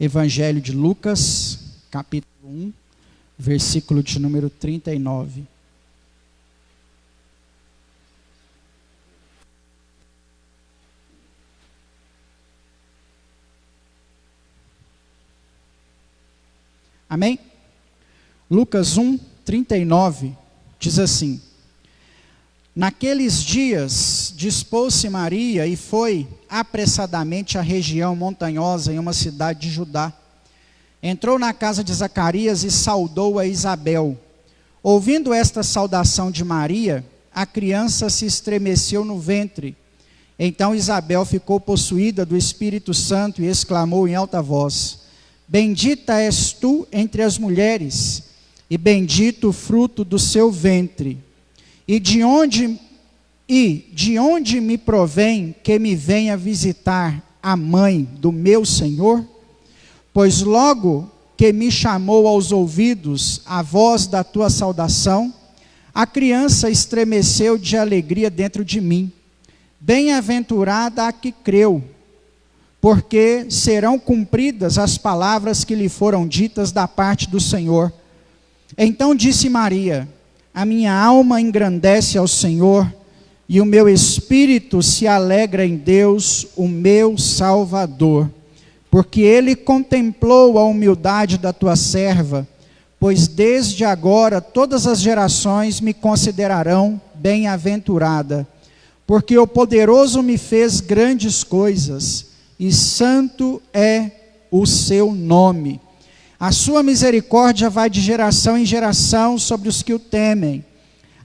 Evangelho de Lucas, capítulo 1, versículo de número 39. Amém? Lucas 1, 39, diz assim: Naqueles dias, dispôs-se Maria e foi apressadamente à região montanhosa em uma cidade de Judá. Entrou na casa de Zacarias e saudou a Isabel. Ouvindo esta saudação de Maria, a criança se estremeceu no ventre. Então Isabel ficou possuída do Espírito Santo e exclamou em alta voz: Bendita és tu entre as mulheres, e bendito o fruto do seu ventre. E de onde me provém que me venha visitar a mãe do meu Senhor? Pois logo que me chamou aos ouvidos a voz da tua saudação, a criança estremeceu de alegria dentro de mim. Bem-aventurada a que creu, porque serão cumpridas as palavras que lhe foram ditas da parte do Senhor. Então disse Maria: A minha alma engrandece ao Senhor, e o meu espírito se alegra em Deus, o meu Salvador, porque Ele contemplou a humildade da tua serva, pois desde agora todas as gerações me considerarão bem-aventurada, porque o poderoso me fez grandes coisas, e santo é o seu nome. A sua misericórdia vai de geração em geração sobre os que o temem.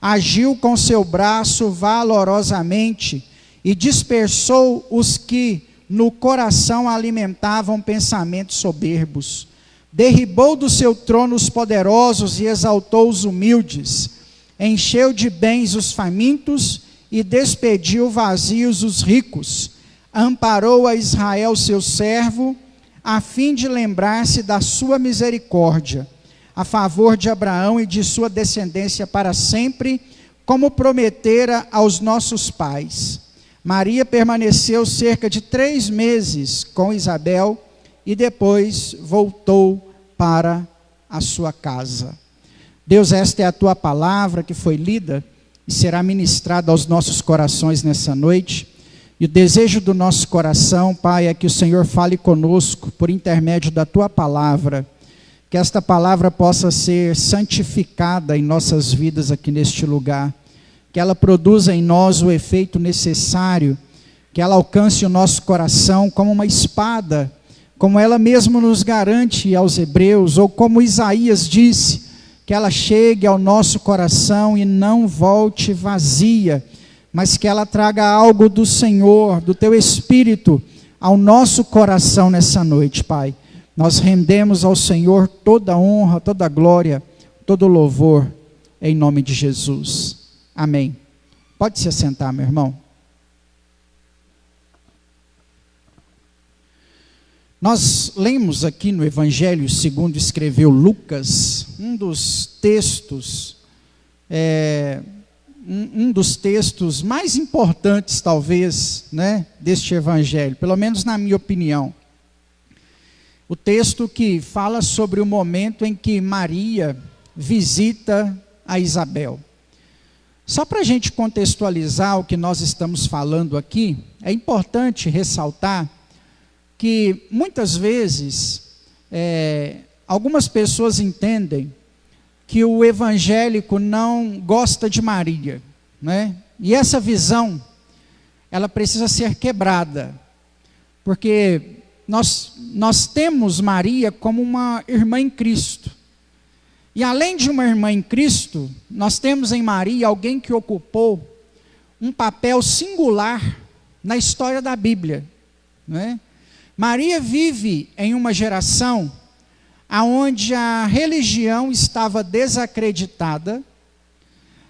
Agiu com seu braço valorosamente e dispersou os que no coração alimentavam pensamentos soberbos. Derribou do seu trono os poderosos e exaltou os humildes. Encheu de bens os famintos e despediu vazios os ricos. Amparou a Israel seu servo, a fim de lembrar-se da sua misericórdia, a favor de Abraão e de sua descendência para sempre, como prometera aos nossos pais. Maria permaneceu cerca de 3 meses com Isabel e depois voltou para a sua casa. Deus, esta é a tua palavra que foi lida e será ministrada aos nossos corações nessa noite. E o desejo do nosso coração, Pai, é que o Senhor fale conosco por intermédio da Tua palavra, que esta palavra possa ser santificada em nossas vidas aqui neste lugar, que ela produza em nós o efeito necessário, que ela alcance o nosso coração como uma espada, como ela mesmo nos garante aos Hebreus, ou como Isaías disse, que ela chegue ao nosso coração e não volte vazia, mas que ela traga algo do Senhor, do Teu Espírito, ao nosso coração nessa noite, Pai. Nós rendemos ao Senhor toda a honra, toda a glória, todo o louvor, em nome de Jesus. Amém. Pode se assentar, meu irmão. Nós lemos aqui no Evangelho segundo escreveu Lucas, um dos textos mais importantes, talvez, deste evangelho, pelo menos na minha opinião. O texto que fala sobre o momento em que Maria visita a Isabel. Só para a gente contextualizar o que nós estamos falando aqui, é importante ressaltar que muitas vezes algumas pessoas entendem que o evangélico não gosta de Maria, E essa visão, ela precisa ser quebrada, porque nós temos Maria como uma irmã em Cristo, e além de uma irmã em Cristo, nós temos em Maria alguém que ocupou um papel singular na história da Bíblia, Maria vive em uma geração aonde a religião estava desacreditada,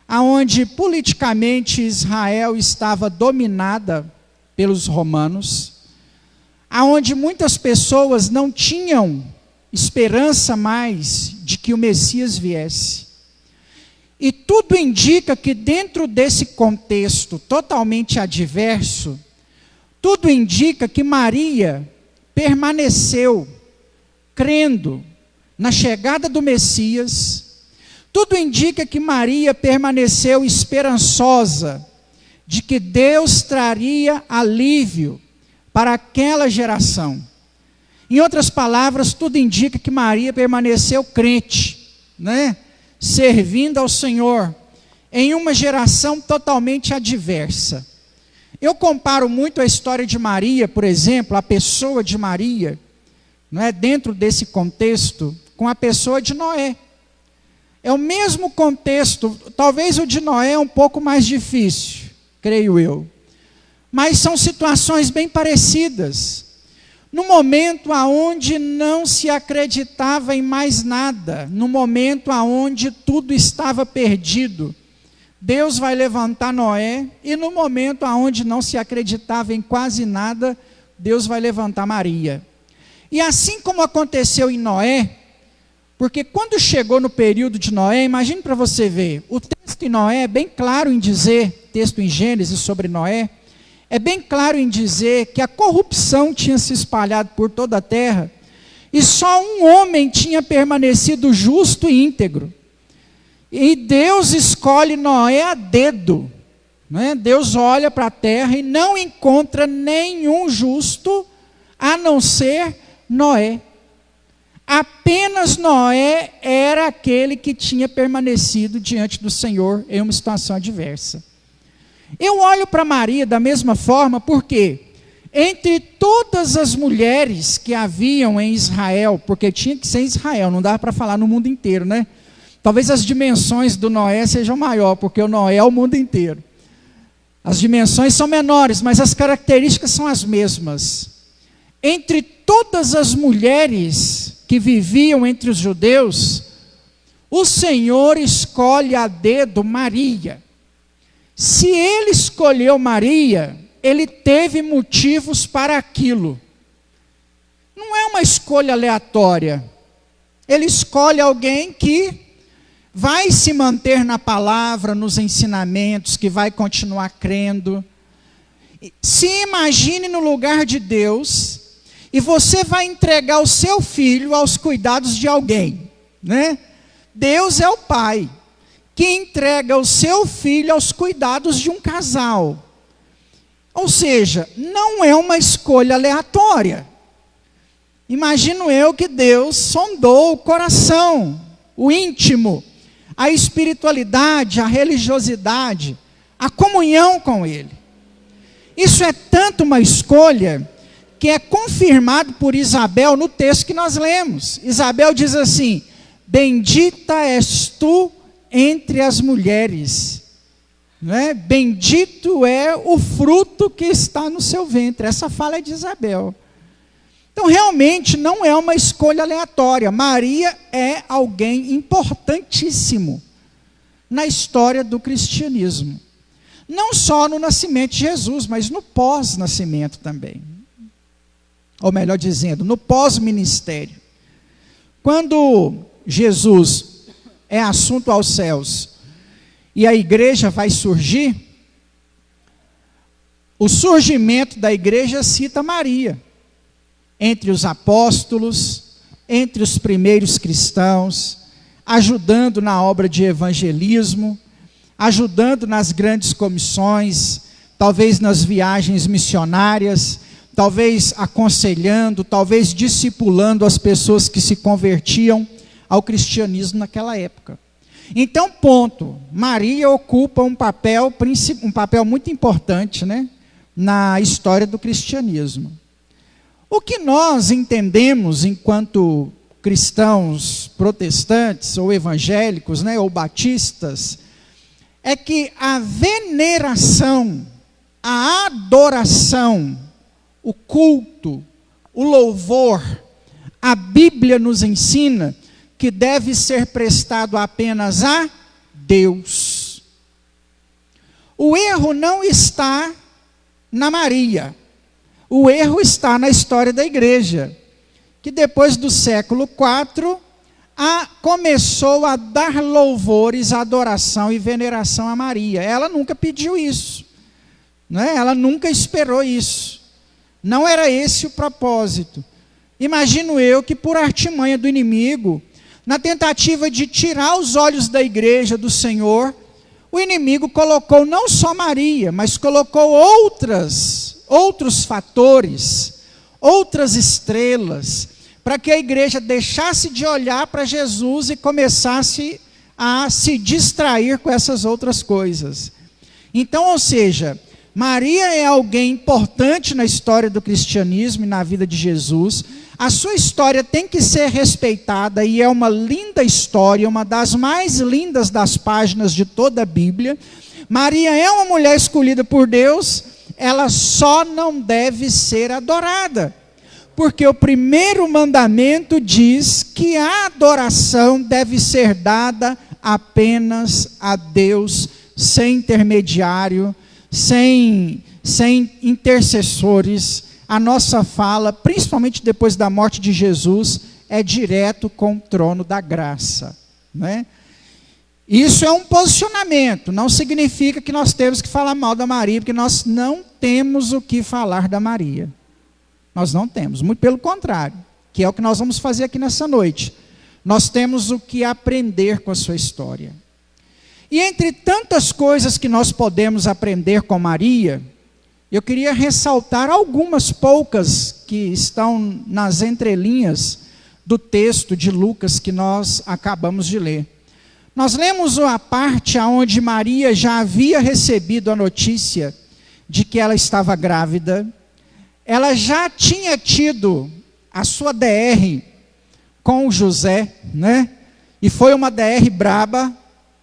aonde politicamente Israel estava dominada pelos romanos, aonde muitas pessoas não tinham esperança mais de que o Messias viesse. E tudo indica que dentro desse contexto totalmente adverso, tudo indica que Maria permaneceu crendo na chegada do Messias. Tudo indica que Maria permaneceu esperançosa de que Deus traria alívio para aquela geração. Em outras palavras, tudo indica que Maria permaneceu crente, né? Servindo ao Senhor em uma geração totalmente adversa. Eu comparo muito a história de Maria, por exemplo, a pessoa de Maria, não é, dentro desse contexto, com a pessoa de Noé. É o mesmo contexto, talvez o de Noé é um pouco mais difícil, creio eu. Mas são situações bem parecidas. No momento aonde não se acreditava em mais nada, no momento aonde tudo estava perdido, Deus vai levantar Noé, e no momento aonde não se acreditava em quase nada, Deus vai levantar Maria. E assim como aconteceu em Noé, porque quando chegou no período de Noé, imagine para você ver, o texto em Noé é bem claro em dizer, texto em Gênesis sobre Noé, é bem claro em dizer que a corrupção tinha se espalhado por toda a terra, e só um homem tinha permanecido justo e íntegro. E Deus escolhe Noé a dedo, né? Deus olha para a terra e não encontra nenhum justo, a não ser Noé. Apenas Noé era aquele que tinha permanecido diante do Senhor em uma situação adversa. Eu olho para Maria da mesma forma, porque entre todas as mulheres que haviam em Israel, porque tinha que ser em Israel, não dava para falar no mundo inteiro, né? Talvez as dimensões do Noé sejam maiores, porque o Noé é o mundo inteiro. As dimensões são menores, mas as características são as mesmas. Entre todas as mulheres que viviam entre os judeus, o Senhor escolhe a dedo Maria. Se ele escolheu Maria, ele teve motivos para aquilo. Não é uma escolha aleatória. Ele escolhe alguém que vai se manter na palavra, nos ensinamentos, que vai continuar crendo. Se imagine no lugar de Deus, e você vai entregar o seu filho aos cuidados de alguém, né? Deus é o pai que entrega o seu filho aos cuidados de um casal. Ou seja, não é uma escolha aleatória. Imagino eu que Deus sondou o coração, o íntimo, a espiritualidade, a religiosidade, a comunhão com Ele. Isso é tanto uma escolha que é confirmado por Isabel no texto que nós lemos. Isabel diz assim: bendita és tu entre as mulheres, não é? Bendito é o fruto que está no seu ventre. Essa fala é de Isabel. Então realmente não é uma escolha aleatória. Maria é alguém importantíssimo na história do cristianismo. Não só no nascimento de Jesus, mas no pós-nascimento também. Ou melhor dizendo, no pós-ministério. Quando Jesus é assunto aos céus e a igreja vai surgir, o surgimento da igreja cita Maria. Entre os apóstolos, entre os primeiros cristãos, ajudando na obra de evangelismo, ajudando nas grandes comissões, talvez nas viagens missionárias, talvez aconselhando, talvez discipulando as pessoas que se convertiam ao cristianismo naquela época. Então, ponto, Maria ocupa um papel muito importante, né, na história do cristianismo. O que nós entendemos enquanto cristãos protestantes ou evangélicos, né, ou batistas, é que a veneração, a adoração, o culto, o louvor, a Bíblia nos ensina que deve ser prestado apenas a Deus. O erro não está na Maria. O erro está na história da igreja, que depois do século IV, começou a dar louvores, adoração e veneração a Maria. Ela nunca pediu isso, né? Ela nunca esperou isso. Não era esse o propósito. imagino eu que por artimanha do inimigo, na tentativa de tirar os olhos da igreja do Senhor, o inimigo colocou não só Maria, mas colocou outros fatores, outras estrelas, para que a igreja deixasse de olhar para Jesus e começasse a se distrair com essas outras coisas. Então, ou seja, Maria é alguém importante na história do cristianismo e na vida de Jesus. A sua história tem que ser respeitada e é uma linda história, uma das mais lindas das páginas de toda a Bíblia. Maria é uma mulher escolhida por Deus, ela só não deve ser adorada, porque o primeiro mandamento diz que a adoração deve ser dada apenas a Deus, sem intermediário, sem intercessores. A nossa fala, principalmente depois da morte de Jesus, é direto com o trono da graça, né? Isso é um posicionamento, não significa que nós temos que falar mal da Maria, porque nós não temos o que falar da Maria. Nós não temos, muito pelo contrário, que é o que nós vamos fazer aqui nessa noite. Nós temos o que aprender com a sua história. E entre tantas coisas que nós podemos aprender com Maria, eu queria ressaltar algumas poucas que estão nas entrelinhas do texto de Lucas que nós acabamos de ler. Nós lemos a parte onde Maria já havia recebido a notícia de que ela estava grávida. Ela já tinha tido a sua DR com o José, né? E foi uma DR braba,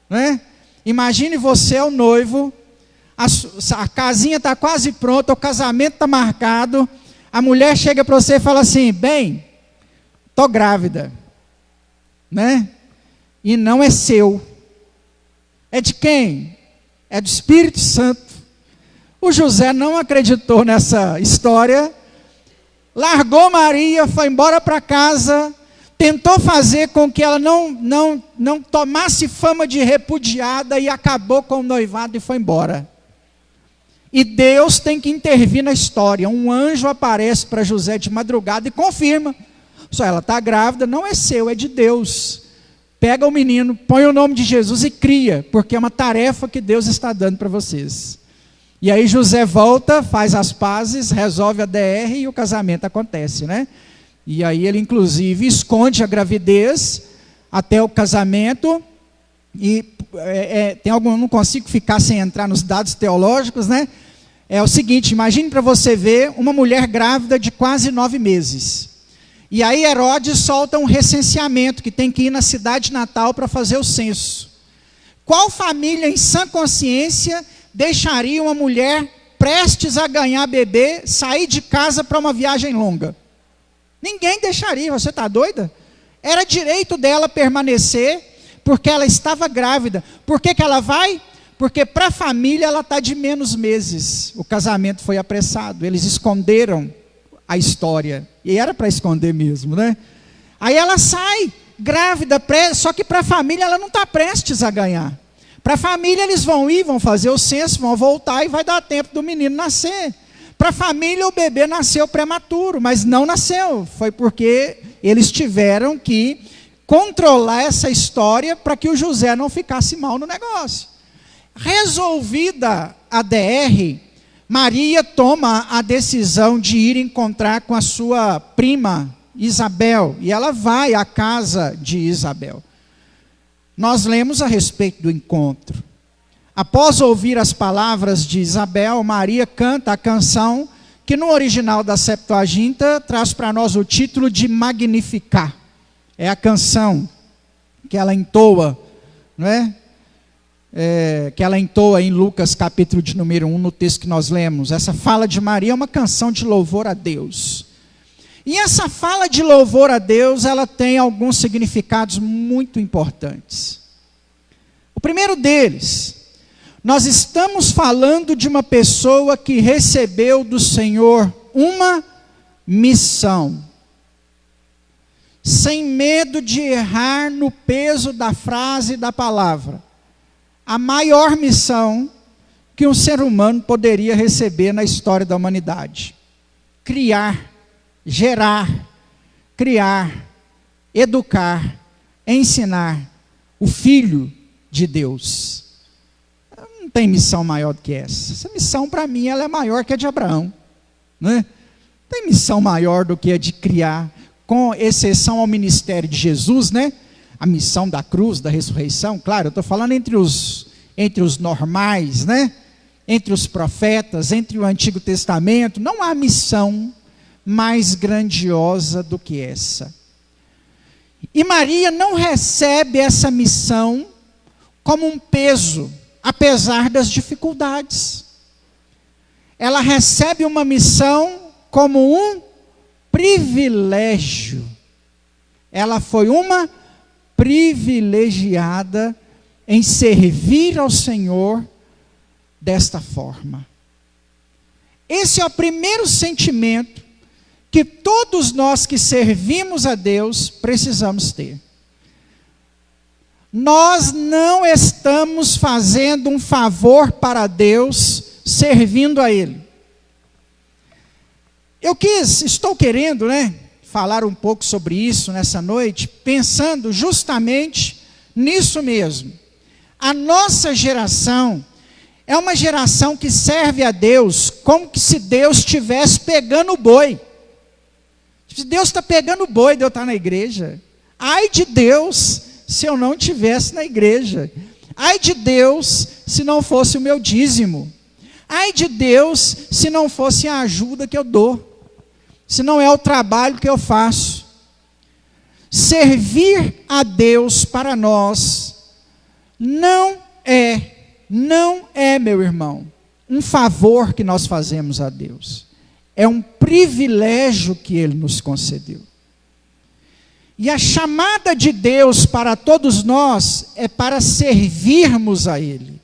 né? Imagine você, o noivo, a casinha está quase pronta, o casamento está marcado, a mulher chega para você e fala assim: bem, estou grávida, né? E não é seu. É de quem? É do Espírito Santo. O José não acreditou nessa história, largou Maria, foi embora para casa, tentou fazer com que ela não tomasse fama de repudiada e acabou com o noivado e foi embora. E Deus tem que intervir na história. Um anjo aparece para José de madrugada e confirma: só ela está grávida, não é seu, é de Deus. Pega o menino, põe o nome de Jesus e cria, porque é uma tarefa que Deus está dando para vocês. E aí José volta, faz as pazes, resolve a DR e o casamento acontece, né? E aí ele inclusive esconde a gravidez até o casamento. E tem algo, eu não consigo ficar sem entrar nos dados teológicos, né? É o seguinte: imagine para você ver uma mulher grávida de quase 9 meses. E aí Herodes solta um recenseamento, que tem que ir na cidade natal para fazer o censo. Qual família em sã consciência deixaria uma mulher prestes a ganhar bebê sair de casa para uma viagem longa? Ninguém deixaria. Você está doida? Era direito dela permanecer, porque ela estava grávida. Por que ela vai? Porque para a família ela está de menos meses. O casamento foi apressado, eles esconderam a história, e era para esconder mesmo, né? Aí ela sai grávida, só que para a família ela não está prestes a ganhar. Para a família eles vão ir, vão fazer o censo, vão voltar e vai dar tempo do menino nascer. Para a família o bebê nasceu prematuro, mas não nasceu. Foi porque eles tiveram que controlar essa história para que o José não ficasse mal no negócio. Resolvida a DR, Maria toma a decisão de ir encontrar com a sua prima Isabel, e ela vai à casa de Isabel. Nós lemos a respeito do encontro. Após ouvir as palavras de Isabel, Maria canta a canção que no original da Septuaginta traz para nós o título de Magnificar. É a canção que ela entoa, não é? Que ela entoa em Lucas capítulo de número 1, no texto que nós lemos. Essa fala de Maria é uma canção de louvor a Deus. E essa fala de louvor a Deus, ela tem alguns significados muito importantes. O primeiro deles, nós estamos falando de uma pessoa que recebeu do Senhor uma missão, sem medo de errar no peso da frase e da palavra. A maior missão que um ser humano poderia receber na história da humanidade: criar, gerar, criar, educar, ensinar o Filho de Deus. Não tem missão maior do que essa. Essa missão, para mim, ela é maior que a de Abraão, né? Não tem missão maior do que a de criar, com exceção ao ministério de Jesus, né? A missão da cruz, da ressurreição. Claro, eu estou falando entre os normais, né? Entre os profetas, entre o Antigo Testamento. Não há missão mais grandiosa do que essa. E Maria não recebe essa missão como um peso, apesar das dificuldades. Ela recebe uma missão como um privilégio. Ela foi uma privilegiada em servir ao Senhor desta forma. Esse é o primeiro sentimento que todos nós que servimos a Deus precisamos ter. Nós não estamos fazendo um favor para Deus servindo a Ele. Estou querendo, falar um pouco sobre isso nessa noite, pensando justamente nisso mesmo. A nossa geração é uma geração que serve a Deus como que se Deus estivesse pegando o boi. Deus está pegando o boi de eu estar na igreja. Ai de Deus se eu não estivesse na igreja. Ai de Deus se não fosse o meu dízimo. Ai de Deus se não fosse a ajuda que eu dou. Se não é o trabalho que eu faço. Servir a Deus para nós não é, meu irmão, um favor que nós fazemos a Deus. É um privilégio que Ele nos concedeu. E a chamada de Deus para todos nós é para servirmos a Ele.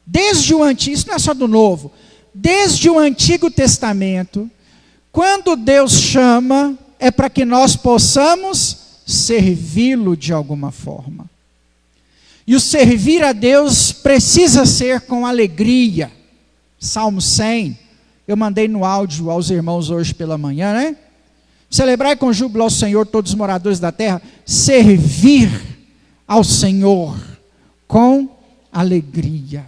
Desde o Antigo, isso não é só do Novo, desde o Antigo Testamento, quando Deus chama, é para que nós possamos servi-lo de alguma forma. E o servir a Deus precisa ser com alegria. Salmo 100, eu mandei no áudio aos irmãos hoje pela manhã, Celebrai com júbilo ao Senhor todos os moradores da terra. Servir ao Senhor com alegria.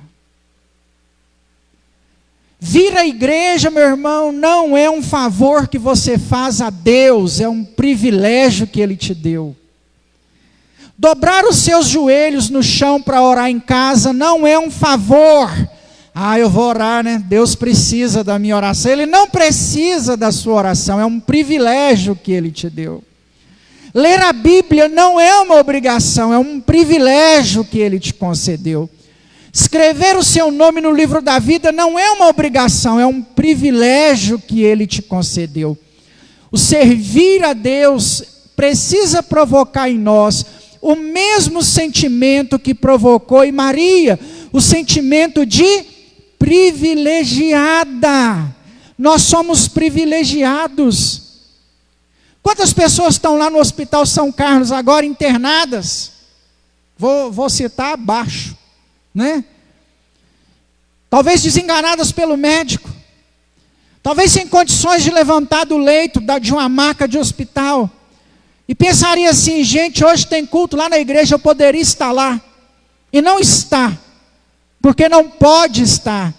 Vir à igreja, meu irmão, não é um favor que você faz a Deus, é um privilégio que Ele te deu. Dobrar os seus joelhos no chão para orar em casa não é um favor. Eu vou orar, Deus precisa da minha oração. Ele não precisa da sua oração, é um privilégio que Ele te deu. Ler a Bíblia não é uma obrigação, é um privilégio que Ele te concedeu. Escrever o seu nome no livro da vida não é uma obrigação, é um privilégio que Ele te concedeu. O servir a Deus precisa provocar em nós o mesmo sentimento que provocou em Maria, o sentimento de privilegiada. Nós somos privilegiados. Quantas pessoas estão lá no Hospital São Carlos agora internadas? Vou citar abaixo, Talvez desenganadas pelo médico, talvez sem condições de levantar do leito de uma maca de hospital, e pensaria assim: gente, hoje tem culto lá na igreja, eu poderia estar lá, e não está, porque não pode estar,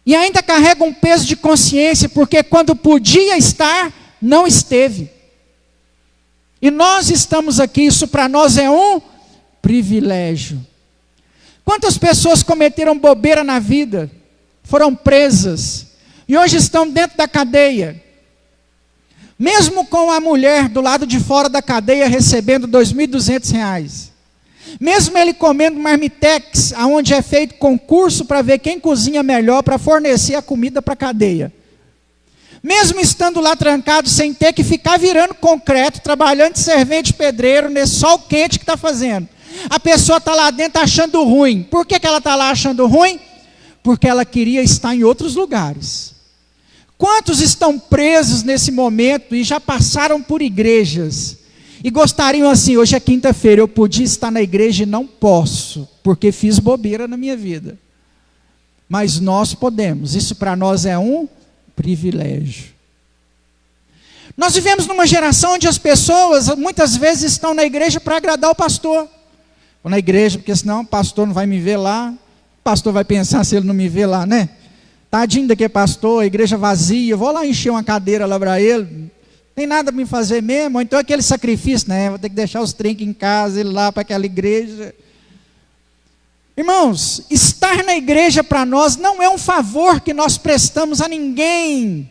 e ainda carrega um peso de consciência, porque quando podia estar, não esteve. E nós estamos aqui, isso para nós é um privilégio. Quantas pessoas cometeram bobeira na vida, foram presas, e hoje estão dentro da cadeia, mesmo com a mulher do lado de fora da cadeia recebendo R$2.200, mesmo ele comendo marmitex, onde é feito concurso para ver quem cozinha melhor para fornecer a comida para a cadeia, mesmo estando lá trancado sem ter que ficar virando concreto, trabalhando de servente pedreiro nesse sol quente que está fazendo, a pessoa está lá dentro achando ruim. Por que ela está lá achando ruim? Porque ela queria estar em outros lugares. Quantos estão presos nesse momento e já passaram por igrejas e gostariam assim: hoje é quinta-feira, eu podia estar na igreja e não posso, porque fiz bobeira na minha vida. Mas nós podemos, isso para nós é um privilégio. Nós vivemos numa geração onde as pessoas muitas vezes estão na igreja para agradar o pastor. Vou na igreja porque senão o pastor não vai me ver lá. O pastor vai pensar se ele não me vê lá, né? Tadinho daquele pastor, a igreja vazia, vou lá encher uma cadeira lá para ele. Tem nada para me fazer mesmo. Ou então aquele sacrifício, né? Vou ter que deixar os trinques em casa, ir lá para aquela igreja. Irmãos, estar na igreja para nós não é um favor que nós prestamos a ninguém.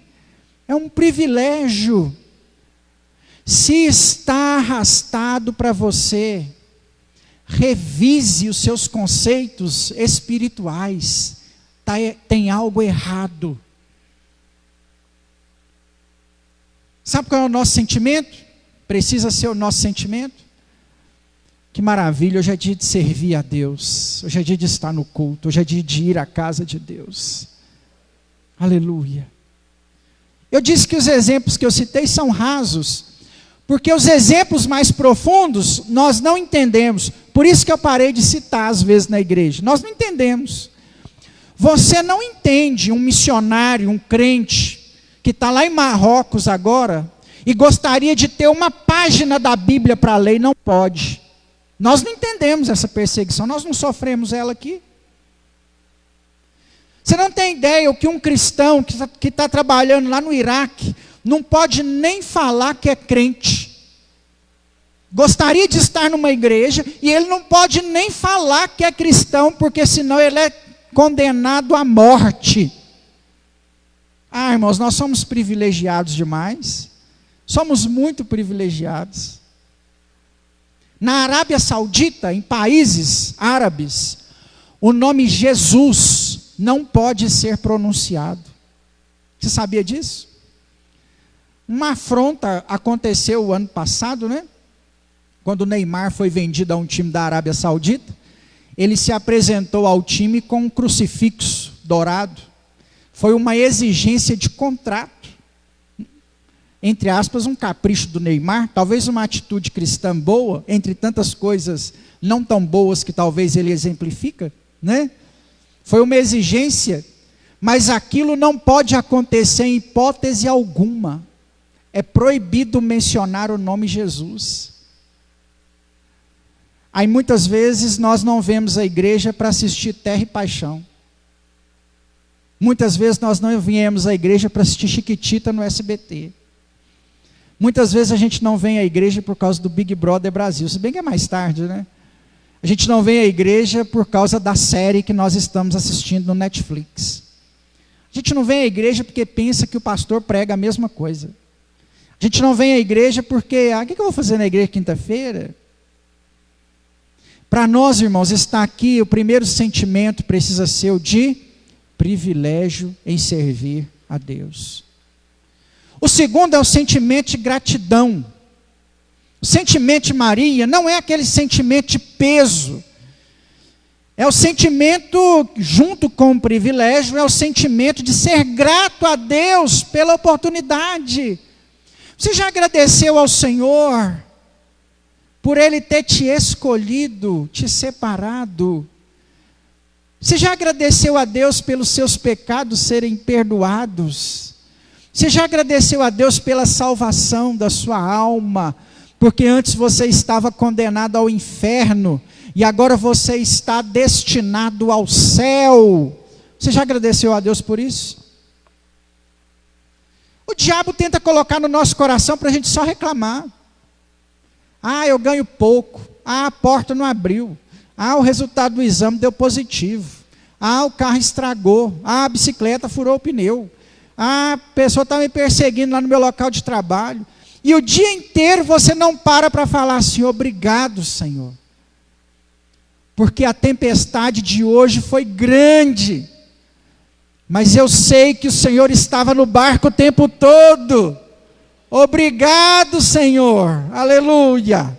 É um privilégio. Se está arrastado para você, revise os seus conceitos espirituais. Tem algo errado. Sabe qual é o nosso sentimento? Precisa ser o nosso sentimento? Que maravilha, hoje é dia de servir a Deus. Hoje é dia de estar no culto. Hoje é dia de ir à casa de Deus. Aleluia. Eu disse que os exemplos que eu citei são rasos, porque os exemplos mais profundos nós não entendemos. Por isso que eu parei de citar às vezes na igreja. Nós não entendemos. Você não entende um missionário, um crente, que está lá em Marrocos agora, e gostaria de ter uma página da Bíblia para ler, e não pode. Nós não entendemos essa perseguição, nós não sofremos ela aqui. Você não tem ideia o que um cristão que está trabalhando lá no Iraque, não pode nem falar que é crente. Gostaria de estar numa igreja, e ele não pode nem falar que é cristão, porque senão ele é condenado à morte. Ah, irmãos, nós somos privilegiados demais. Somos muito privilegiados. Na Arábia Saudita, em países árabes, o nome Jesus não pode ser pronunciado. Você sabia disso? Uma afronta aconteceu o ano passado, né? Quando o Neymar foi vendido a um time da Arábia Saudita, ele se apresentou ao time com um crucifixo dourado. Foi uma exigência de contrato. Entre aspas, um capricho do Neymar, talvez uma atitude cristã boa, entre tantas coisas não tão boas que talvez ele exemplifica, né? Foi uma exigência, mas aquilo não pode acontecer em hipótese alguma. É proibido mencionar o nome Jesus. Aí muitas vezes nós não vemos a igreja para assistir Terra e Paixão. Muitas vezes nós não viemos à igreja para assistir Chiquitita no SBT. Muitas vezes a gente não vem à igreja por causa do Big Brother Brasil, se bem que é mais tarde, né? A gente não vem à igreja por causa da série que nós estamos assistindo no Netflix. A gente não vem à igreja porque pensa que o pastor prega a mesma coisa. A gente não vem à igreja porque, o que eu vou fazer na igreja quinta-feira? Para nós, irmãos, estar aqui, o primeiro sentimento precisa ser o de privilégio em servir a Deus. O segundo é o sentimento de gratidão. O sentimento de Maria não é aquele sentimento de peso. É o sentimento, junto com o privilégio, é o sentimento de ser grato a Deus pela oportunidade. Você já agradeceu ao Senhor por Ele ter te escolhido, te separado? Você já agradeceu a Deus pelos seus pecados serem perdoados? Você já agradeceu a Deus pela salvação da sua alma? Porque antes você estava condenado ao inferno, e agora você está destinado ao céu. Você já agradeceu a Deus por isso? O diabo tenta colocar no nosso coração para a gente só reclamar. Ah, eu ganho pouco. Ah, a porta não abriu. Ah, o resultado do exame deu positivo. Ah, o carro estragou. Ah, a bicicleta furou o pneu. Ah, a pessoa está me perseguindo lá no meu local de trabalho. E o dia inteiro você não para falar assim, obrigado, Senhor. Porque a tempestade de hoje foi grande. Mas eu sei que o Senhor estava no barco o tempo todo. Obrigado, Senhor. Aleluia.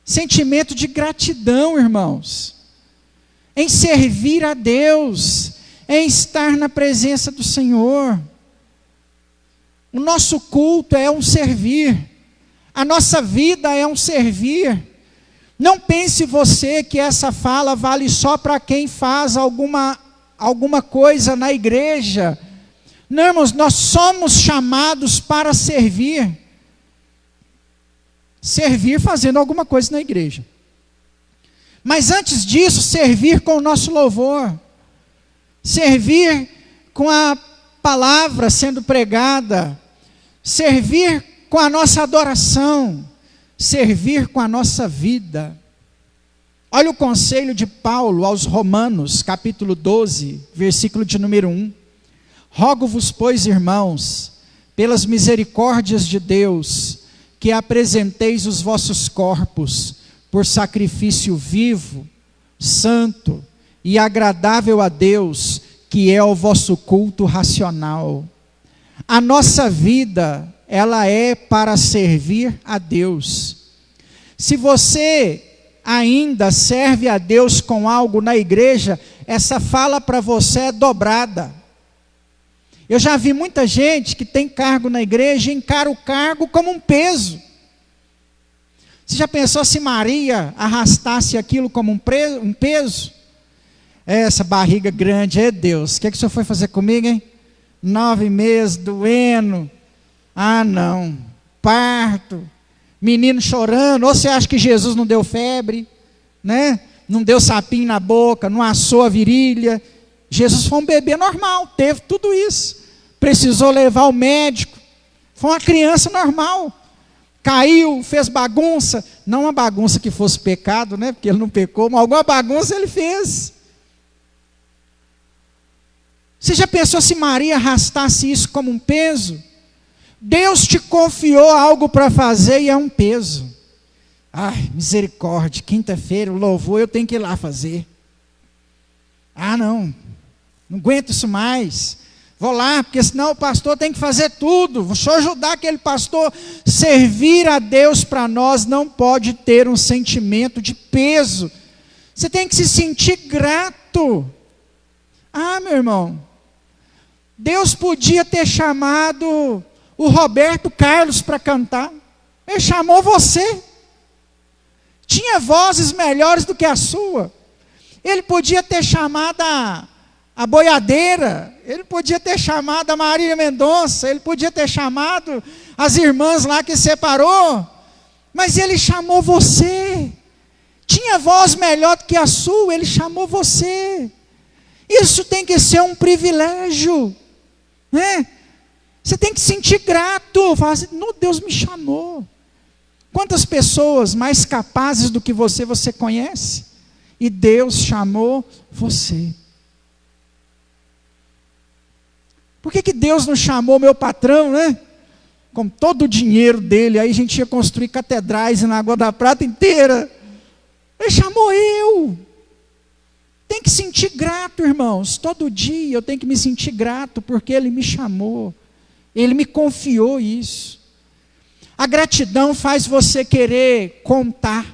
Sentimento de gratidão, irmãos. Em servir a Deus. Em estar na presença do Senhor. O nosso culto é um servir. A nossa vida é um servir. Não pense você que essa fala vale só para quem faz alguma coisa na igreja. Não, irmãos, nós somos chamados para servir. Servir fazendo alguma coisa na igreja. Mas antes disso, servir com o nosso louvor. Servir com a palavra sendo pregada. Servir com a nossa adoração. Servir com a nossa vida. Olha o conselho de Paulo aos Romanos, capítulo 12, versículo de número 1. Rogo-vos, pois, irmãos, pelas misericórdias de Deus, que apresenteis os vossos corpos por sacrifício vivo, santo e agradável a Deus, que é o vosso culto racional. A nossa vida, ela é para servir a Deus. Se você ainda serve a Deus com algo na igreja, essa fala para você é dobrada. Eu já vi muita gente que tem cargo na igreja e encara o cargo como um peso. Você já pensou se Maria arrastasse aquilo como um peso? Essa barriga grande, é Deus, o que o senhor foi fazer comigo, hein? 9 meses, doendo. Ah não, parto. Menino chorando. Ou você acha que Jesus não deu febre, né? Não deu sapinho na boca, não assou a virilha. Jesus foi um bebê normal, teve tudo isso. Precisou levar ao médico. Foi uma criança normal. Caiu, fez bagunça. Não uma bagunça que fosse pecado, né? Porque ele não pecou, mas alguma bagunça ele fez. Você já pensou se Maria arrastasse isso como um peso? Deus te confiou algo para fazer e é um peso. Ai, misericórdia, quinta-feira, o louvor, eu tenho que ir lá fazer. Ah, não aguento isso mais. Vou lá, porque senão o pastor tem que fazer tudo. Deixa eu ajudar aquele pastor. Servir a Deus para nós não pode ter um sentimento de peso. Você tem que se sentir grato. Ah, meu irmão, Deus podia ter chamado o Roberto Carlos para cantar. Ele chamou você. Tinha vozes melhores do que a sua. Ele podia ter chamado a boiadeira. Ele podia ter chamado a Marília Mendonça. Ele podia ter chamado as irmãs lá que separou. Mas ele chamou você. Tinha voz melhor do que a sua. Ele chamou você. Isso tem que ser um privilégio, né? Você tem que se sentir grato, falar assim, não, Deus me chamou. Quantas pessoas mais capazes do que você conhece? E Deus chamou você. Por que Deus não chamou meu patrão, né? Com todo o dinheiro dele, aí a gente ia construir catedrais na Água da Prata inteira. Ele chamou eu. Tem que sentir grato, irmãos. Todo dia eu tenho que me sentir grato, porque Ele me chamou. Ele me confiou isso. A gratidão faz você querer contar.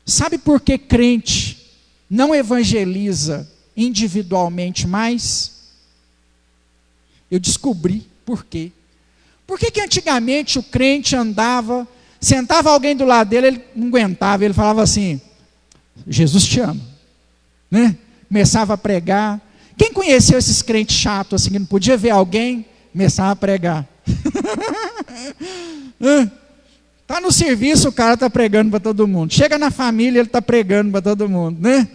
Sabe por que crente não evangeliza individualmente mais? Eu descobri por quê. Por que antigamente o crente andava, sentava alguém do lado dele, ele não aguentava, ele falava assim, Jesus te ama, né? Começava a pregar. Quem conheceu esses crentes chatos assim, que não podia ver alguém, começava a pregar. Está no serviço, o cara está pregando para todo mundo. Chega na família, ele está pregando para todo mundo, né?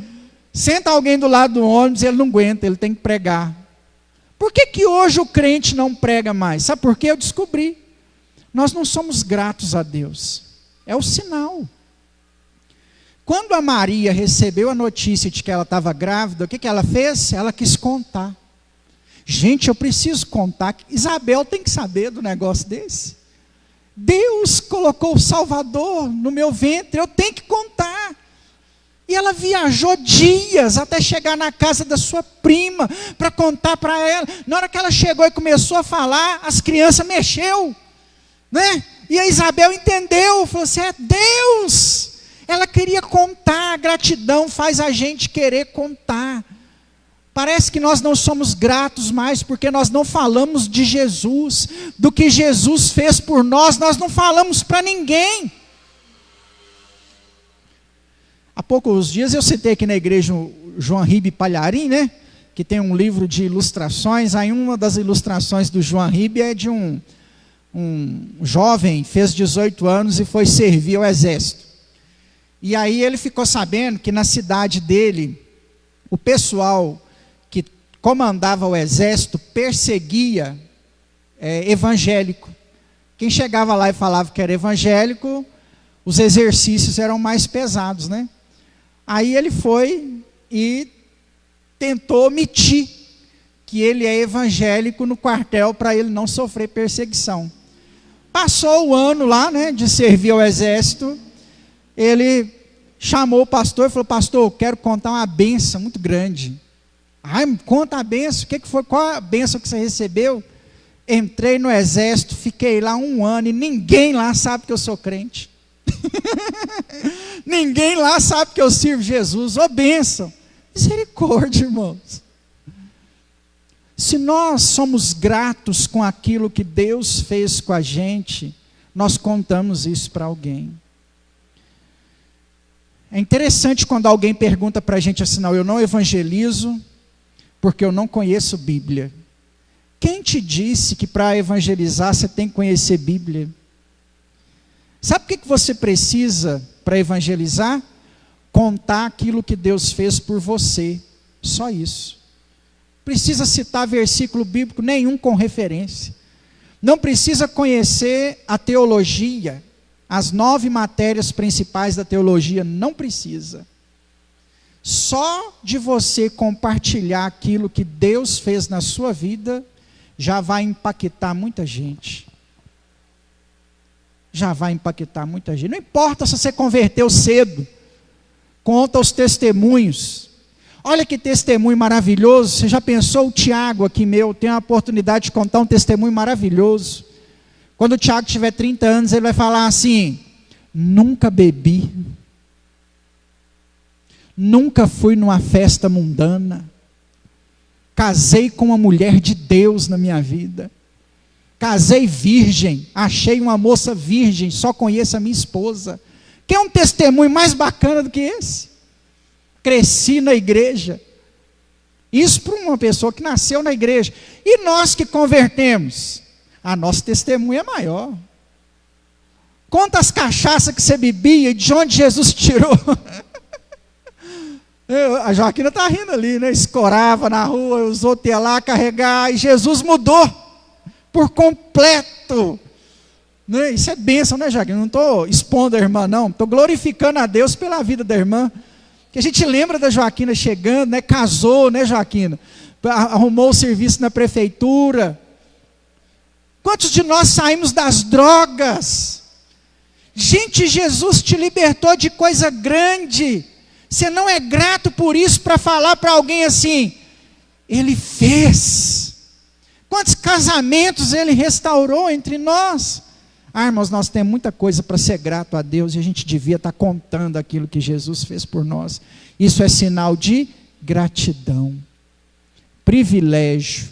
Senta alguém do lado do ônibus, ele não aguenta, ele tem que pregar. Por que hoje o crente não prega mais? Sabe por quê? Eu descobri. Nós não somos gratos a Deus. É o sinal. Quando a Maria recebeu a notícia de que ela estava grávida, o que ela fez? Ela quis contar. Gente, eu preciso contar. Isabel tem que saber do negócio desse. Deus colocou o Salvador no meu ventre, eu tenho que contar. E ela viajou dias até chegar na casa da sua prima para contar para ela. Na hora que ela chegou e começou a falar, as crianças mexeu, né? E a Isabel entendeu, falou assim, é Deus. Ela queria contar, a gratidão faz a gente querer contar. Parece que nós não somos gratos mais, porque nós não falamos de Jesus, do que Jesus fez por nós não falamos para ninguém. Há poucos dias eu citei aqui na igreja o João Ribe Palharim, né? que tem um livro de ilustrações. Aí uma das ilustrações do João Ribe é de um jovem, fez 18 anos e foi servir ao exército. E aí ele ficou sabendo que na cidade dele, o pessoal que comandava o exército perseguia evangélico. Quem chegava lá e falava que era evangélico, os exercícios eram mais pesados, né? Aí ele foi e tentou omitir que ele é evangélico no quartel para ele não sofrer perseguição. Passou o ano lá, né, de servir ao exército, ele chamou o pastor e falou: pastor, eu quero contar uma bênção muito grande. Ai, conta a bênção, o que foi? Qual a bênção que você recebeu? Entrei no exército, fiquei lá 1 ano e ninguém lá sabe que eu sou crente. Ninguém lá sabe que eu sirvo Jesus. Ô bênção, misericórdia, irmãos. Se nós somos gratos com aquilo que Deus fez com a gente, nós contamos isso para alguém. É interessante quando alguém pergunta para a gente assim: não, eu não evangelizo porque eu não conheço Bíblia. Quem te disse que para evangelizar você tem que conhecer Bíblia? Sabe o que você precisa para evangelizar? Contar aquilo que Deus fez por você. Só isso. Precisa citar versículo bíblico nenhum com referência. Não precisa conhecer a teologia, as 9 matérias principais da teologia, não precisa. Só de você compartilhar aquilo que Deus fez na sua vida, já vai impactar muita gente. Já vai impactar muita gente. Não importa se você converteu cedo, conta os testemunhos. Olha que testemunho maravilhoso. Você já pensou? O Tiago aqui meu tem a oportunidade de contar um testemunho maravilhoso. Quando o Tiago tiver 30 anos, ele vai falar assim: nunca bebi, nunca fui numa festa mundana, casei com uma mulher de Deus na minha vida, casei virgem, achei uma moça virgem, só conheço a minha esposa. Quer um testemunho mais bacana do que esse? Cresci na igreja. Isso para uma pessoa que nasceu na igreja. E nós que convertemos? A nosso testemunho é maior. Conta as cachaças que você bebia e de onde Jesus tirou. A Joaquina está rindo ali, né? Escorava na rua, os outros iam lá carregar, e Jesus mudou por completo. Né? Isso é bênção, né, Joaquina? Não estou expondo a irmã, não. Estou glorificando a Deus pela vida da irmã. Que a gente lembra da Joaquina chegando, né? Casou, né, Joaquina? Arrumou o serviço na prefeitura. Quantos de nós saímos das drogas? Gente, Jesus te libertou de coisa grande. Você não é grato por isso para falar para alguém assim: Ele fez. Quantos casamentos Ele restaurou entre nós? Irmãos, nós temos muita coisa para ser grato a Deus, e a gente devia estar contando aquilo que Jesus fez por nós. Isso é sinal de gratidão, privilégio,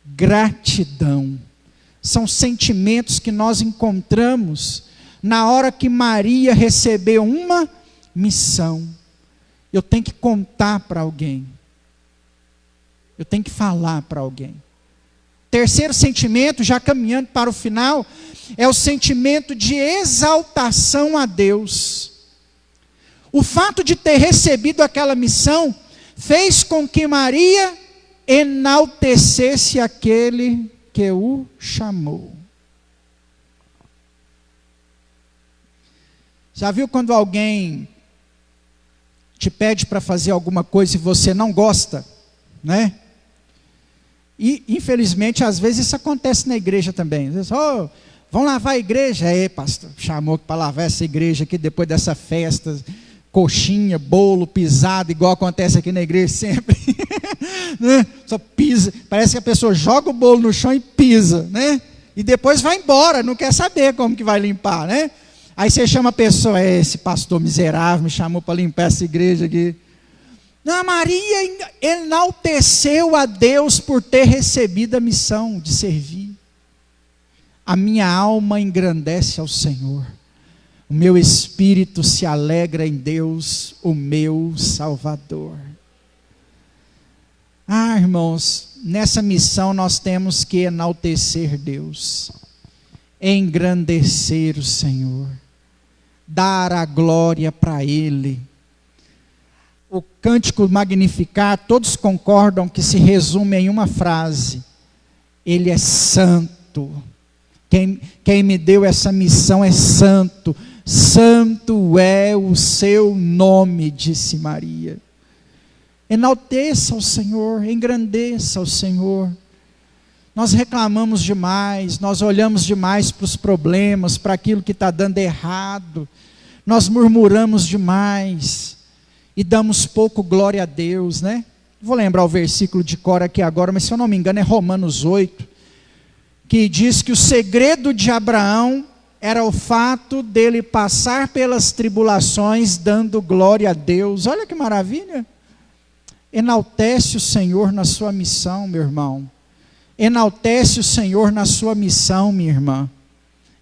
gratidão. São sentimentos que nós encontramos na hora que Maria recebeu uma missão. Eu tenho que contar para alguém. Eu tenho que falar para alguém. Terceiro sentimento, já caminhando para o final, é o sentimento de exaltação a Deus. O fato de ter recebido aquela missão fez com que Maria enaltecesse aquele que o chamou. Já viu quando alguém te pede para fazer alguma coisa e você não gosta, né? E infelizmente às vezes isso acontece na igreja também. Às vezes, vão lavar a igreja? Pastor, chamou para lavar essa igreja aqui depois dessa festa, coxinha, bolo, pisado, igual acontece aqui na igreja sempre. Né? Só pisa, parece que a pessoa joga o bolo no chão e pisa, né? E depois vai embora, não quer saber como que vai limpar, né? Aí você chama a pessoa: esse pastor miserável me chamou para limpar essa igreja aqui. Não, Maria enalteceu a Deus por ter recebido a missão de servir. A minha alma engrandece ao Senhor, o meu espírito se alegra em Deus, o meu Salvador. irmãos, nessa missão nós temos que enaltecer Deus, engrandecer o Senhor, dar a glória para Ele. O cântico Magnificar, todos concordam que se resume em uma frase: Ele é santo. Quem me deu essa missão é santo. Santo é o seu nome, disse Maria. Enalteça o Senhor, engrandeça o Senhor. Nós reclamamos demais, nós olhamos demais para os problemas, para aquilo que está dando errado. Nós murmuramos demais e damos pouco glória a Deus, né? Vou lembrar o versículo de cor aqui agora, mas se eu não me engano é Romanos 8, que diz que o segredo de Abraão era o fato dele passar pelas tribulações dando glória a Deus. Olha que maravilha! Enaltece o Senhor na sua missão, meu irmão. Enaltece o Senhor na sua missão, minha irmã.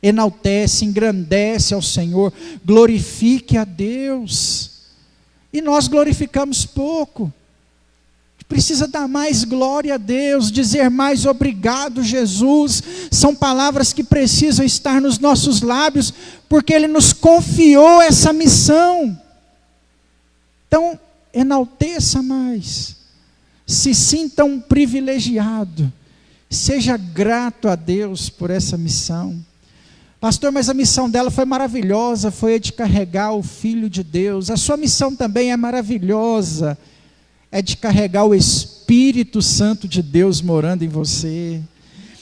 Enaltece, engrandece ao Senhor, glorifique a Deus. E nós glorificamos pouco. Precisa dar mais glória a Deus, dizer mais obrigado, Jesus. São palavras que precisam estar nos nossos lábios, porque Ele nos confiou essa missão. Então, enalteça mais. Se sinta um privilegiado. Seja grato a Deus por essa missão. Pastor, mas a missão dela foi maravilhosa, foi a de carregar o Filho de Deus. A sua missão também é maravilhosa. É de carregar o Espírito Santo de Deus morando em você.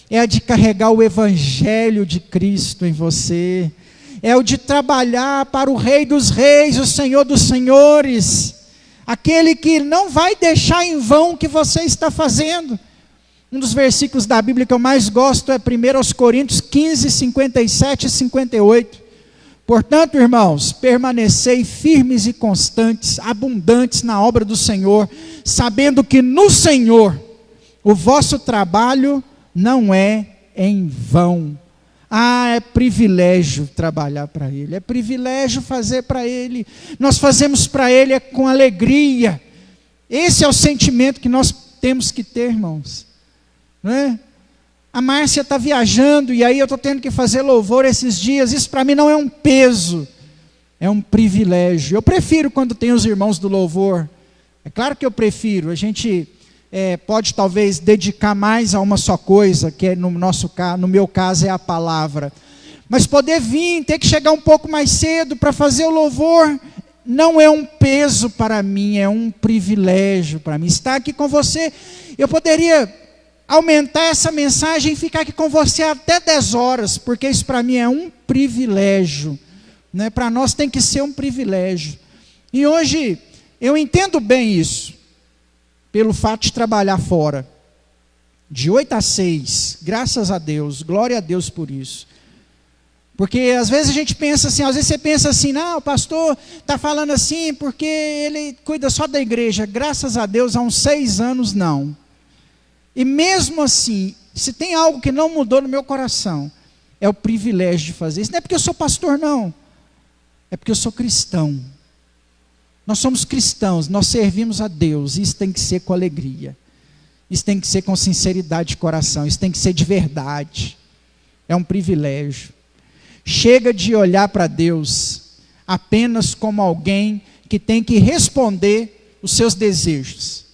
É a de carregar o Evangelho de Cristo em você. É o de trabalhar para o Rei dos Reis, o Senhor dos Senhores. Aquele que não vai deixar em vão o que você está fazendo. Um dos versículos da Bíblia que eu mais gosto é 1 Coríntios 15, 57 e 58. Portanto, irmãos, permanecei firmes e constantes, abundantes na obra do Senhor, sabendo que no Senhor o vosso trabalho não é em vão. Ah, é privilégio trabalhar para Ele, é privilégio fazer para Ele. Nós fazemos para Ele com alegria. Esse é o sentimento que nós temos que ter, irmãos. Não é? A Márcia está viajando e aí eu estou tendo que fazer louvor esses dias. Isso para mim não é um peso, é um privilégio. Eu prefiro quando tem os irmãos do louvor. É claro que eu prefiro. A gente pode talvez dedicar mais a uma só coisa, que é no meu caso é a palavra. Mas poder vir, ter que chegar um pouco mais cedo para fazer o louvor, não é um peso para mim, é um privilégio para mim. Estar aqui com você, eu poderia aumentar essa mensagem e ficar aqui com você até 10 horas, porque isso para mim é um privilégio, né? Para nós tem que ser um privilégio. E hoje eu entendo bem isso, pelo fato de trabalhar fora, de 8 a 6, graças a Deus, glória a Deus por isso. Porque às vezes a gente pensa assim, às vezes você pensa assim, não, o pastor está falando assim porque ele cuida só da igreja. Graças a Deus, há uns 6 anos não. E mesmo assim, se tem algo que não mudou no meu coração, é o privilégio de fazer isso. Não é porque eu sou pastor, não. É porque eu sou cristão. Nós somos cristãos, nós servimos a Deus. Isso tem que ser com alegria. Isso tem que ser com sinceridade de coração. Isso tem que ser de verdade. É um privilégio. Chega de olhar para Deus apenas como alguém que tem que responder os seus desejos.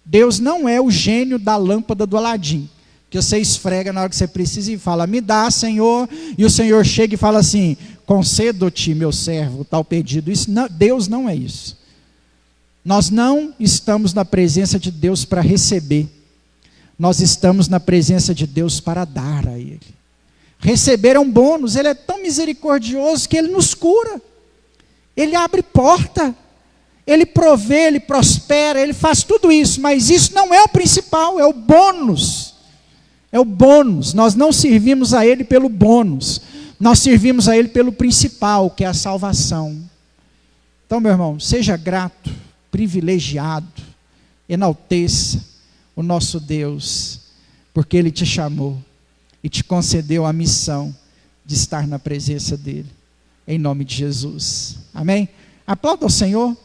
Deus não é o gênio da lâmpada do Aladim, que você esfrega na hora que você precisa e fala, me dá, Senhor, e o Senhor chega e fala assim, concedo-te, meu servo, tal pedido. Isso não, Deus não é isso. Nós não estamos na presença de Deus para receber, nós estamos na presença de Deus para dar a Ele. Receber é um bônus. Ele é tão misericordioso que Ele nos cura, Ele abre porta, Ele provê, Ele prospera, Ele faz tudo isso, mas isso não é o principal, é o bônus. É o bônus. Nós não servimos a Ele pelo bônus, nós servimos a Ele pelo principal, que é a salvação. Então, meu irmão, seja grato, privilegiado, enalteça o nosso Deus, porque Ele te chamou e te concedeu a missão de estar na presença dEle, em nome de Jesus. Amém? Aplauda ao Senhor.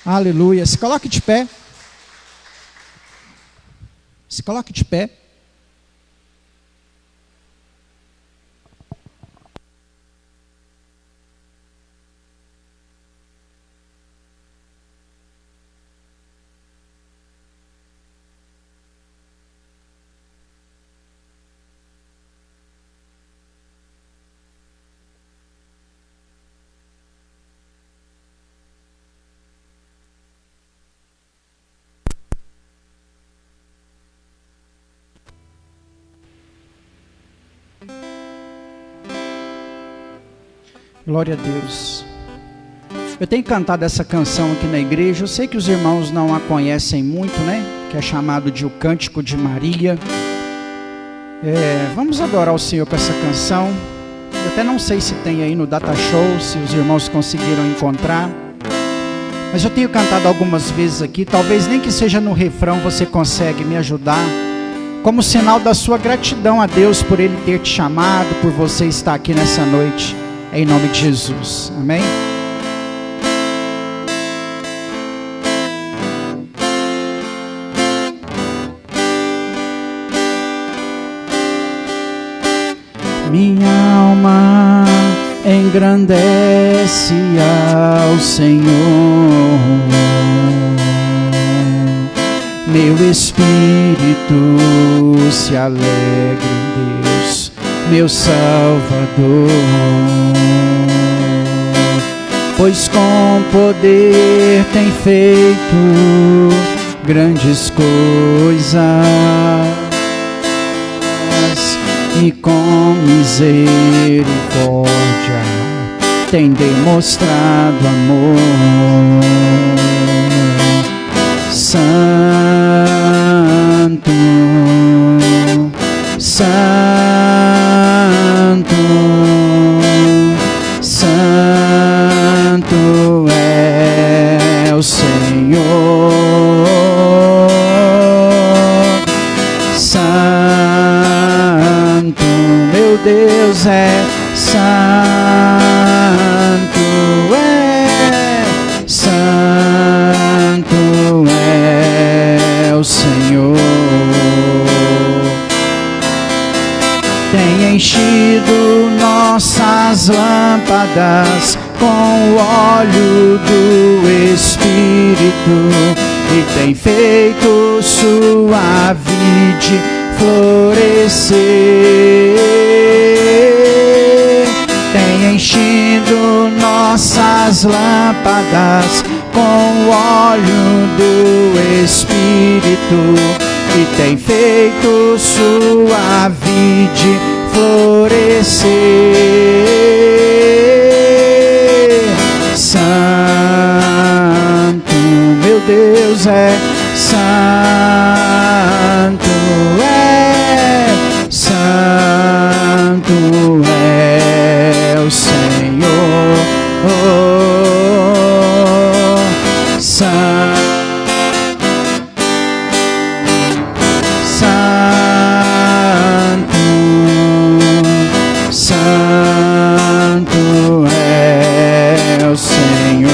Aleluia. Se coloque de pé. Se coloque de pé. Glória a Deus. Eu tenho cantado essa canção aqui na igreja. Eu sei que os irmãos não a conhecem muito, né? Que é chamado de O Cântico de Maria. Vamos adorar o Senhor com essa canção. Eu até não sei se tem aí no Data Show, se os irmãos conseguiram encontrar. Mas eu tenho cantado algumas vezes aqui. Talvez nem que seja no refrão você consegue me ajudar. Como sinal da sua gratidão a Deus por Ele ter te chamado, por você estar aqui nessa noite. Em nome de Jesus. Amém? Minha alma engrandece ao Senhor. Meu espírito se alegra em Deus, meu Salvador, pois com poder tem feito grandes coisas e com misericórdia tem demonstrado amor. Santo, Santo, Santo é o Senhor. Santo, meu Deus é santo, santo é o Senhor. Tem enchido nossas lâmpadas com o óleo do Espírito e tem feito sua vide florescer. Tem enchido nossas lâmpadas com o óleo do Espírito e tem feito sua vide florescer. Santo, meu Deus é santo, santo é o Senhor. Santo, santo é o Senhor.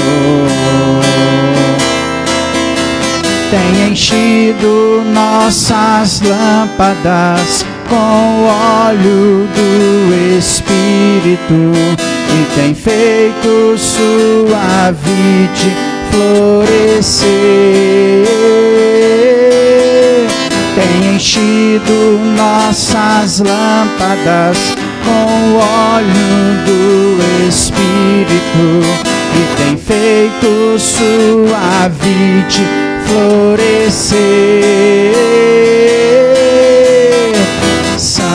Tem enchido nossas lâmpadas com o óleo do Espírito e tem feito sua vide florescer. Tem enchido nossas lâmpadas com o óleo do Espírito e tem feito sua vide florescer. Santo,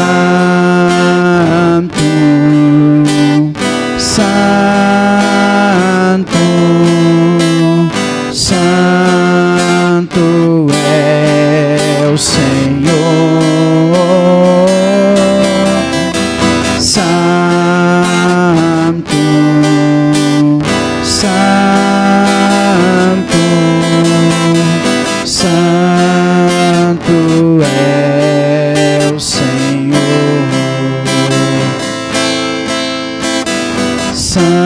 santo, santo é o Senhor. Santo, santo, santo é o Senhor. Santo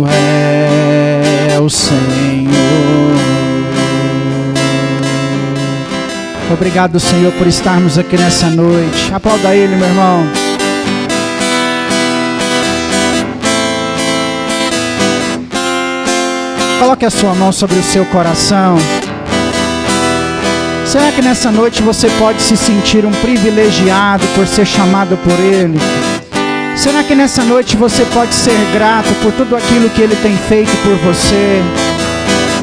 é o Senhor. Obrigado, Senhor, por estarmos aqui nessa noite. Aplauda Ele, meu irmão. Coloque a sua mão sobre o seu coração. Será que nessa noite você pode se sentir um privilegiado por ser chamado por Ele? Será que nessa noite você pode ser grato por tudo aquilo que Ele tem feito por você?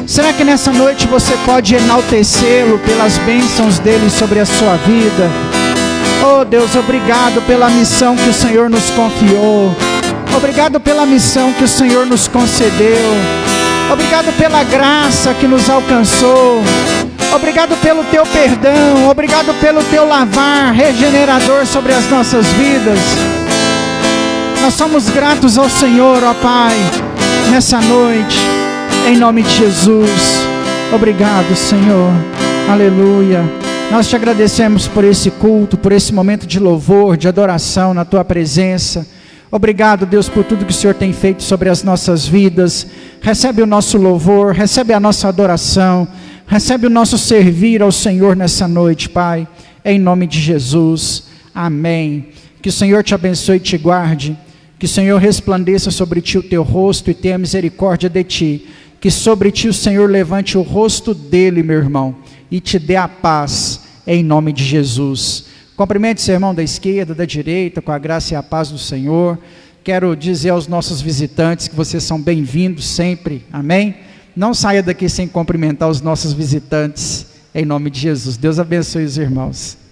Será que nessa noite você pode enaltecê-lo pelas bênçãos dele sobre a sua vida? Oh Deus, obrigado pela missão que o Senhor nos confiou. Obrigado pela missão que o Senhor nos concedeu. Obrigado pela graça que nos alcançou. Obrigado pelo teu perdão. Obrigado pelo teu lavar regenerador sobre as nossas vidas. Nós somos gratos ao Senhor, ó Pai, nessa noite. Em nome de Jesus, obrigado, Senhor, aleluia. Nós te agradecemos por esse culto, por esse momento de louvor, de adoração na tua presença. Obrigado, Deus, por tudo que o Senhor tem feito sobre as nossas vidas. Recebe o nosso louvor, recebe a nossa adoração, recebe o nosso servir ao Senhor nessa noite, Pai, em nome de Jesus, amém. Que o Senhor te abençoe e te guarde, que o Senhor resplandeça sobre ti o teu rosto e tenha misericórdia de ti. Que sobre ti o Senhor levante o rosto dele, meu irmão, e te dê a paz, em nome de Jesus. Cumprimente seu irmão da esquerda, da direita, com a graça e a paz do Senhor. Quero dizer aos nossos visitantes que vocês são bem-vindos sempre, amém? Não saia daqui sem cumprimentar os nossos visitantes, em nome de Jesus. Deus abençoe os irmãos.